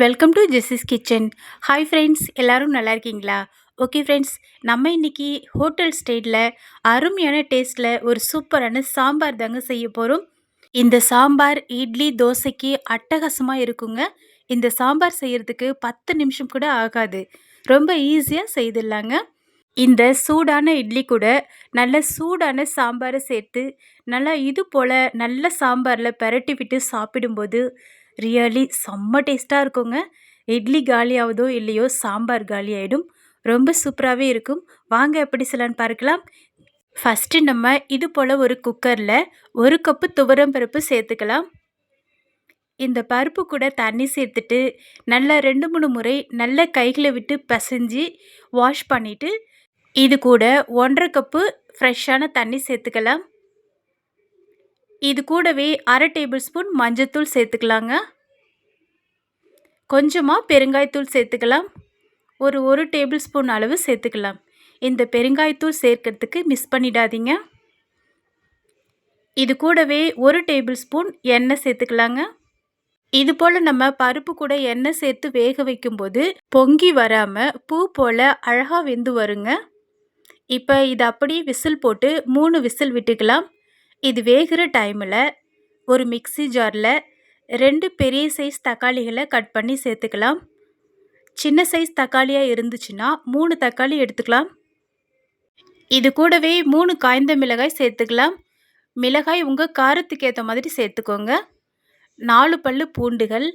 Welcome to Jessie's kitchen. Hi friends, எல்லாரும் நல்லா இருக்கீங்களா? ஓகே ஃப்ரெண்ட்ஸ், நம்ம இன்னைக்கு ஹோட்டல் ஸ்டைலில் அருமையான டேஸ்ட்டில் ஒரு சூப்பரான சாம்பார் தாங்க செய்ய போகிறோம். இந்த சாம்பார் இட்லி தோசைக்கு அட்டகாசமாக இருக்குங்க. இந்த சாம்பார் செய்யறதுக்கு 10 நிமிஷம் கூட ஆகாது. ரொம்ப ஈஸியாக செய்திடலாங்க. இந்த சூடான இட்லி கூட நல்ல சூடான சாம்பாரை சேர்த்து நல்லா இது போல் நல்ல சாம்பாரில் பெரட்டி விட்டு சாப்பிடும்போது ரியலி செம்ம டேஸ்ட்டாக இருக்குங்க. இட்லி காலி ஆகுதோ இல்லையோ சாம்பார் காலி ஆகிடும். ரொம்ப சூப்பராகவே இருக்கும். வாங்க எப்படி செய்யலான்னு பார்க்கலாம். ஃபஸ்ட்டு நம்ம இது போல் ஒரு குக்கரில் 1 கப்பு துவரம் பருப்பு சேர்த்துக்கலாம். இந்த பருப்பு கூட தண்ணி சேர்த்துட்டு நல்லா 2-3 முறை நல்ல கைகளை விட்டு பிசைஞ்சு வாஷ் பண்ணிவிட்டு இது கூட 1/2 கப்பு ஃப்ரெஷ்ஷான தண்ணி சேர்த்துக்கலாம். இது கூடவே 1/2 டேபிள் ஸ்பூன் மஞ்சத்தூள் சேர்த்துக்கலாங்க. கொஞ்சமாக பெருங்காயத்தூள் சேர்த்துக்கலாம். ஒரு 1 டேபிள் ஸ்பூன் அளவு சேர்த்துக்கலாம். இந்த பெருங்காயத்தூள் சேர்க்கறதுக்கு மிஸ் பண்ணிடாதீங்க. இது கூடவே 1 டேபிள் ஸ்பூன் எண்ணெய் சேர்த்துக்கலாங்க. இது போல் நம்ம பருப்பு கூட எண்ணெய் சேர்த்து வேக வைக்கும்போது பொங்கி வராமல் பூ போல் அழகாக வெந்து வருங்க. இப்போ இது அப்படியே விசில் போட்டு 3 விசில் விட்டுக்கலாம். இது வேகிற டைமில் ஒரு மிக்ஸி ஜாரில் 2 பெரிய சைஸ் தக்காளிகளை கட் பண்ணி சேர்த்துக்கலாம். சின்ன சைஸ் தக்காளியாக இருந்துச்சுன்னா 3 தக்காளி எடுத்துக்கலாம். இது கூடவே 3 காய்ந்த மிளகாய் சேர்த்துக்கலாம். மிளகாய் உங்கள் காரத்துக்கு ஏற்ற மாதிரி சேர்த்துக்கோங்க. 4 பல்லு பூண்டுகள்.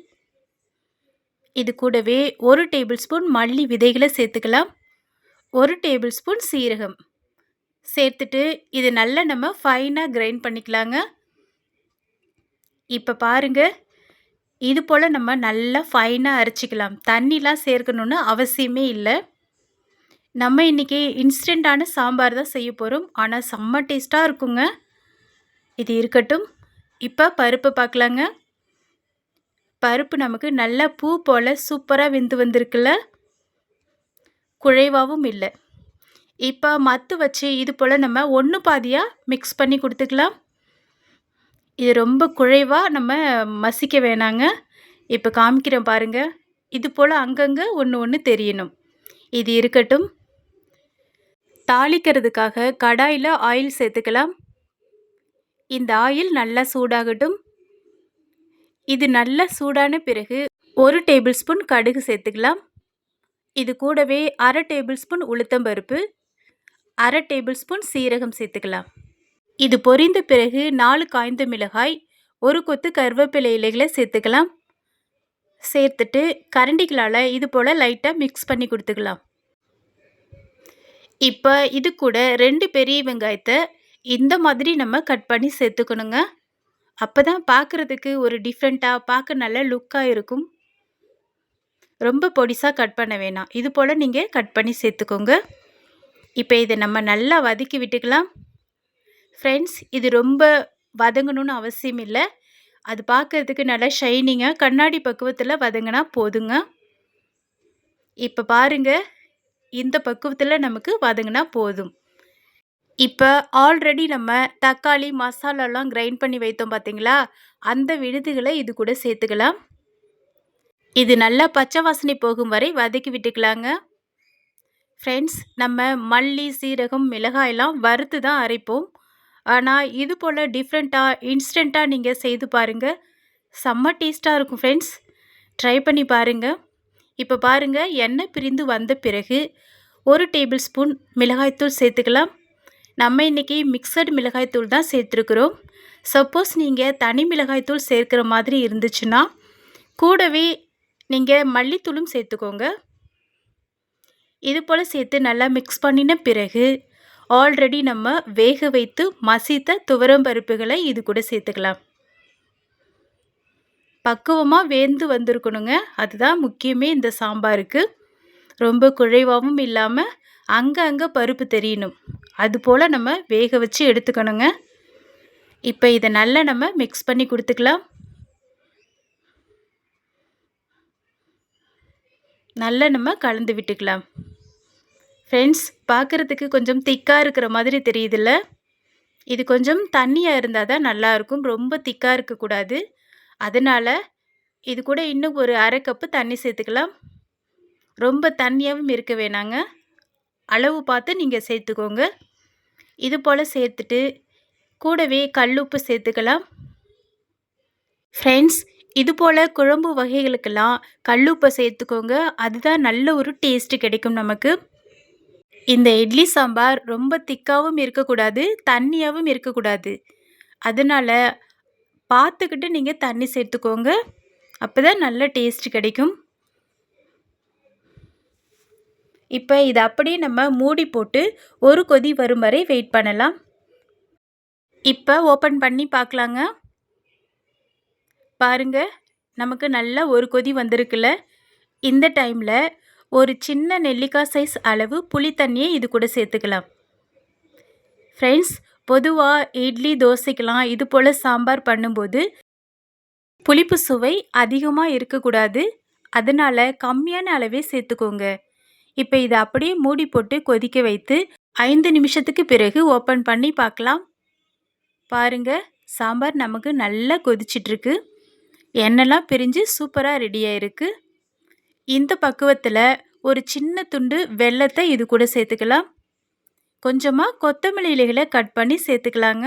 இது கூடவே 1 டேபிள் ஸ்பூன் மல்லி விதைகளை சேர்த்துக்கலாம். 1 டேபிள் ஸ்பூன் சீரகம் சேர்த்துட்டு இது நல்லா நம்ம ஃபைனாக கிரைண்ட் பண்ணிக்கலாங்க. இப்போ பாருங்கள், இது போல் நம்ம நல்லா ஃபைனாக அரைச்சிக்கலாம். தண்ணிலாம் சேர்க்கணுன்னு அவசியமே இல்லை. நம்ம இன்றைக்கி இன்ஸ்டண்ட்டான சாம்பார் தான் செய்ய போகிறோம். ஆனால் செம்ம டேஸ்ட்டாக இருக்குங்க. இது இருக்கட்டும். இப்போ பருப்பு பார்க்கலாங்க. பருப்பு நமக்கு நல்லா பூ போல் சூப்பராக வெந்து வந்திருக்குல்ல, குழைவாகவும் இல்லை. இப்போ மத்து வச்சு இது போல் நம்ம 1 பாதியாக மிக்ஸ் பண்ணி கொடுத்துக்கலாம். இது ரொம்ப குழைவாக நம்ம மசிக்க வேணாங்க. இப்போ காமிக்கிறேன் பாருங்கள். இது போல் அங்கங்கே ஒன்று தெரியணும். இது இருக்கட்டும். தாளிக்கிறதுக்காக கடாயில் ஆயில் சேர்த்துக்கலாம். இந்த ஆயில் நல்லா சூடாகட்டும். இது நல்லா சூடான பிறகு 1 டேபிள் ஸ்பூன் கடுகு சேர்த்துக்கலாம். இது கூடவே 1/2 டேபிள் ஸ்பூன் உளுத்தம்பருப்பு, 1/2 டேபிள் ஸ்பூன் சீரகம் சேர்த்துக்கலாம். இது பொரிந்த பிறகு 4 காய்ந்த மிளகாய், 1 கொத்து கருவேப்பிலை இலைகளை சேர்த்துக்கலாம். சேர்த்துட்டு கரண்டிகளால் இது போல் லைட்டாக மிக்ஸ் பண்ணி கொடுத்துக்கலாம். இப்போ இது கூட 2 பெரிய வெங்காயத்தை இந்த மாதிரி நம்ம கட் பண்ணி சேர்த்துக்கணுங்க. அப்போ தான் பார்க்குறதுக்கு ஒரு டிஃப்ரெண்ட்டாக பார்க்க நல்ல லுக்காக இருக்கும். ரொம்ப பொடிசாக கட் பண்ண வேணாம். இது போல் நீங்கள் கட் பண்ணி சேர்த்துக்கோங்க. இப்போ இதை நம்ம நல்லா வதக்கி விட்டுக்கலாம். ஃப்ரெண்ட்ஸ், இது ரொம்ப வதங்கணும்னு அவசியம் இல்லை. அது பார்க்குறதுக்கு நல்லா ஷைனிங்காக கண்ணாடி பக்குவத்தில் வதங்கினா போதுங்க. இப்போ பாருங்கள், இந்த பக்குவத்தில் நமக்கு வதங்கினா போதும். இப்போ ஆல்ரெடி நம்ம தக்காளி மசாலாலாம் கிரைண்ட் பண்ணி வைத்தோம் பார்த்தீங்களா, அந்த விழுதுகளை இது கூட சேர்த்துக்கலாம். இது நல்லா பச்சை வாசனை போகும் வரை வதக்கி விட்டுக்கலாங்க. ஃப்ரெண்ட்ஸ், நம்ம மல்லி, சீரகம், மிளகாயெல்லாம் வறுத்து தான் அரைப்போம். ஆனால் இது போல் டிஃப்ரெண்ட்டாக இன்ஸ்டண்ட்டாக நீங்கள் செய்து பாருங்கள். செம்ம டேஸ்ட்டாக இருக்கும் ஃப்ரெண்ட்ஸ். ட்ரை பண்ணி பாருங்கள். இப்போ பாருங்கள், எண்ணெய் பிரிந்து வந்த பிறகு 1 டேபிள் ஸ்பூன் மிளகாய்த்தூள் சேர்த்துக்கலாம். நம்ம இன்றைக்கி மிக்சடு மிளகாய்த்தூள் தான் சேர்த்துருக்குறோம். சப்போஸ் நீங்கள் தனி மிளகாய்த்தூள் சேர்க்குற மாதிரி இருந்துச்சுன்னா கூடவே நீங்கள் மல்லித்தூளும் சேர்த்துக்கோங்க. இது போல் சேர்த்து நல்லா மிக்ஸ் பண்ணின பிறகு ஆல்ரெடி நம்ம வேக வைத்து மசித்த துவரம் பருப்புகளை இது கூட சேர்த்துக்கலாம். பக்குவமாக வேந்து வந்திருக்கணுங்க. அதுதான் முக்கியமே இந்த சாம்பாருக்கு. ரொம்ப குழைவாகவும் இல்லாமல் அங்கங்கே பருப்பு தெரியணும். அதுபோல் நம்ம வேக வச்சு எடுத்துக்கணுங்க. இப்போ இதை நல்லா நம்ம மிக்ஸ் பண்ணி கொடுத்துக்கலாம். நல்லா நம்ம கலந்து விட்டுக்கலாம். ஃப்ரெண்ட்ஸ், பார்க்குறதுக்கு கொஞ்சம் திக்காக இருக்கிற மாதிரி தெரியுதுல்ல, இது கொஞ்சம் தண்ணியாக இருந்தால் தான் நல்லாயிருக்கும். ரொம்ப திக்காக இருக்கக்கூடாது. அதனால் இது கூட இன்னும் ஒரு 1/2 கப்பு தண்ணி சேர்த்துக்கலாம். ரொம்ப தண்ணியாவும் இருக்க வேணாங்க. அளவு பார்த்து நீங்க சேர்த்துக்கோங்க. இது போல சேர்த்துட்டு கூடவே கல்லுப்பு சேர்த்துக்கலாம். ஃப்ரெண்ட்ஸ், இது போல குழம்பு வகைகளுக்கெல்லாம் கல்லுப்பை சேர்த்துக்கோங்க. அதுதான் நல்ல ஒரு டேஸ்ட் கிடைக்கும் நமக்கு. இந்த இட்லி சாம்பார் ரொம்ப திக்காவும் இருக்கக்கூடாது, தண்ணியாவும் இருக்கக்கூடாது. அதனால பார்த்துக்கிட்டு நீங்க தண்ணி சேர்த்துக்கோங்க. அப்பதான் நல்ல டேஸ்ட் கிடைக்கும். இப்போ இதை அப்படியே நம்ம மூடி போட்டு ஒரு கொதி வரும் வரை வெயிட் பண்ணலாம். இப்போ ஓப்பன் பண்ணி பார்க்கலாங்க. பாருங்க, நமக்கு நல்லா ஒரு கொதி வந்திருக்குல்ல. இந்த டைமில் ஒரு சின்ன நெல்லிக்காய் சைஸ் அளவு புளி தண்ணியை இது கூட சேர்த்துக்கலாம். ஃப்ரெண்ட்ஸ், பொதுவாக இட்லி தோசைக்கெலாம் இது போல் சாம்பார் பண்ணும்போது புளிப்பு சுவை அதிகமாக இருக்கக்கூடாது. அதனால் கம்மியான அளவே சேர்த்துக்கோங்க. இப்போ இதை அப்படியே மூடி போட்டு கொதிக்க வைத்து 5 நிமிஷத்துக்கு பிறகு ஓப்பன் பண்ணி பார்க்கலாம். பாருங்க, சாம்பார் நமக்கு நல்லா கொதிச்சிட்ருக்கு. எண்ணெய்லாம் பிரிஞ்சு சூப்பராக ரெடியாக இருக்குது. இந்த பக்குவத்தில் ஒரு சின்ன துண்டு வெல்லத்தை இது கூட சேர்த்துக்கலாம். கொஞ்சமாக கொத்தமல்லி இலைகளை கட் பண்ணி சேர்த்துக்கலாங்க.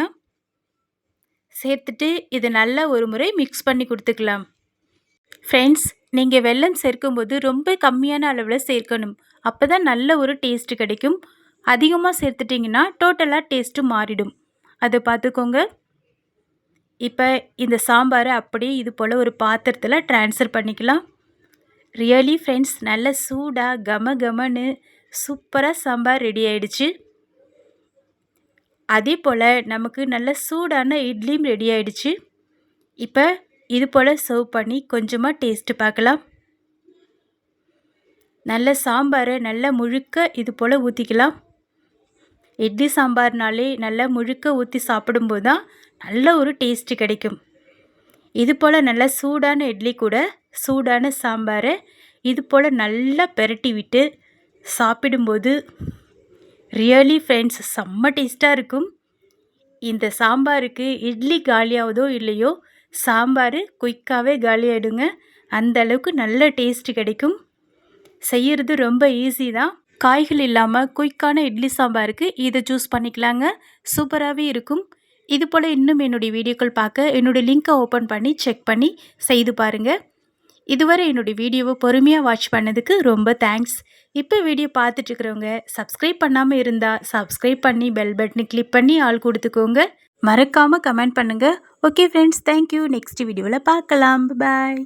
சேர்த்துட்டு இது நல்லா ஒரு முறை மிக்ஸ் பண்ணி கொடுத்துக்கலாம். ஃப்ரெண்ட்ஸ், நீங்கள் வெல்லம் சேர்க்கும்போது ரொம்ப கம்மியான அளவில் சேர்க்கணும். அப்போ தான் நல்ல ஒரு டேஸ்ட்டு கிடைக்கும். அதிகமாக சேர்த்துட்டிங்கன்னா டோட்டலாக டேஸ்ட்டு மாறிடும். அதை பார்த்துக்கோங்க. இப்போ இந்த சாம்பாரை அப்படியே இது போல் ஒரு பாத்திரத்தில் ட்ரான்ஸ்ஃபர் பண்ணிக்கலாம். ரியலி ஃப்ரெண்ட்ஸ், நல்ல சூடாக கம கமன்னு சூப்பராக சாம்பார் ரெடி ஆயிடுச்சு. அதே போல் நமக்கு நல்ல சூடான இட்லியும் ரெடி ஆயிடுச்சு. இப்போ இது போல் சர்வ் பண்ணி கொஞ்சமாக டேஸ்ட்டு பார்க்கலாம். நல்ல சாம்பாரை நல்லா முழுக்க இது போல் ஊற்றிக்கலாம். இட்லி சாம்பார்னாலே நல்லா முழுக்க ஊற்றி சாப்பிடும்போது தான் நல்ல ஒரு டேஸ்ட்டு கிடைக்கும். இது போல் நல்லா சூடான இட்லி கூட சூடான சாம்பாரை இது போல் நல்லா பெரட்டி விட்டு சாப்பிடும்போது ரியலி ஃப்ரெண்ட்ஸ் செம்ம டேஸ்ட்டாக இருக்கும். இந்த சாம்பாருக்கு இட்லி காலியாவதோ இல்லையோ, சாம்பார் குயிக்காகவே காலியாகிடுங்க. அந்தளவுக்கு நல்ல டேஸ்ட்டு கிடைக்கும். செய்கிறது ரொம்ப ஈஸி தான். காய்கள் இல்லாமல் குயிக்கான இட்லி சாம்பாருக்கு இதை சூஸ் பண்ணிக்கலாங்க. சூப்பராகவே இருக்கும். இது போல் இன்னும் என்னுடைய வீடியோக்கள் பார்க்க என்னுடைய லிங்க்கை ஓப்பன் பண்ணி செக் பண்ணி செய்து பாருங்கள். இதுவரை என்னுடைய வீடியோவை பொறுமையாக வாட்ச் பண்ணதுக்கு ரொம்ப தேங்க்ஸ். இப்போ வீடியோ பார்த்துட்ருக்கிறவங்க சப்ஸ்கிரைப் பண்ணாமல் இருந்தால் சப்ஸ்கிரைப் பண்ணி பெல் பட்டனை கிளிக் பண்ணி ஆள் கொடுத்துக்கோங்க. மறக்காமல் கமெண்ட் பண்ணுங்கள். Okay friends, thank you. நெக்ஸ்ட் வீடியோவில் பார்க்கலாம். பாய்.